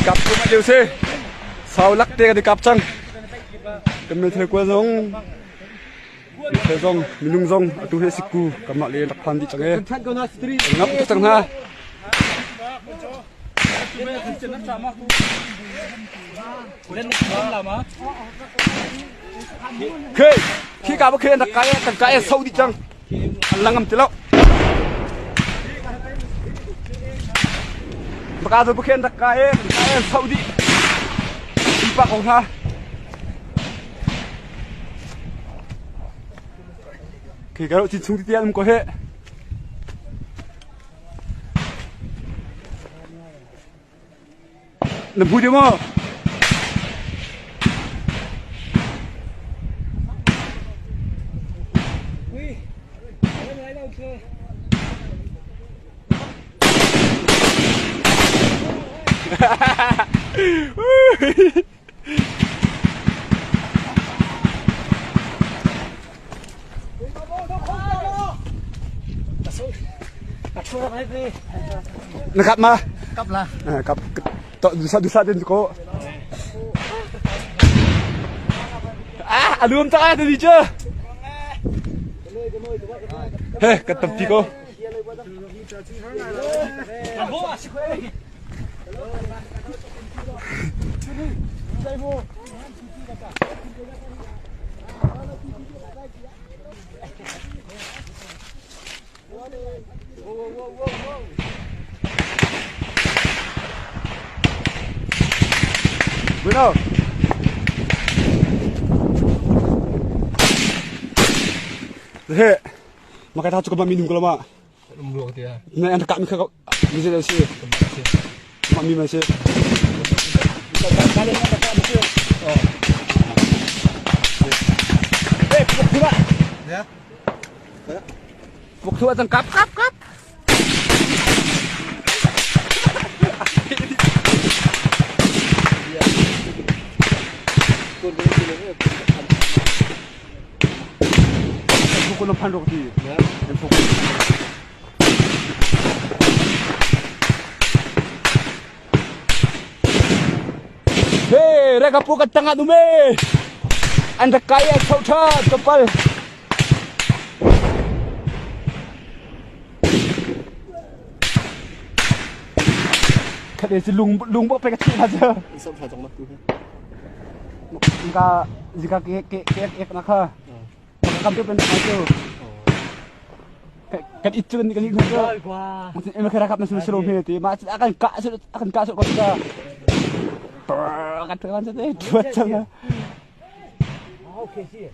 cặp của bạn điều C sau lắc tê thì cặp chăng cầm mình thấy qua giống thấy giống mình nung giống tu hết siku cầm lại liền đặt pan đi chẳng nghe ngấp cái chẳng ha khi cả bác khi đặt cái sâu đi chăng lăng ngầm thế lắm bác rồi bác khi đặt cái sâu đi bác không ha khi cái độ chín xuống thì tiền có hệ làm vui đi mà nakap ma Kap lah. kap dusa din ko alum ta ada di je ketempi ko Bueno. He, makai tahu cukup minum kalau mak. Minum dia. Nah, yang dekat mikir kau, mesti sih. Mak minum sih. Kali nak dekat mesti. Oh. Pukul dua. Ya. Pukul dua tengkap kap. Pukul 6 pandok di. Ya. Pukul. Hei, reka pukul tengah tu me. Anda kaya sauta kepal. Kadang si lung bawa pekat saja. Isap saja mak tu. Jika ke nakha. Kampi pendek aja. Kan itu kan itu. Maksudnya emang kerakap nasi seru hati. Maksud akan kasut kau sudah. Akan tekan saja dua jam. Oke sih.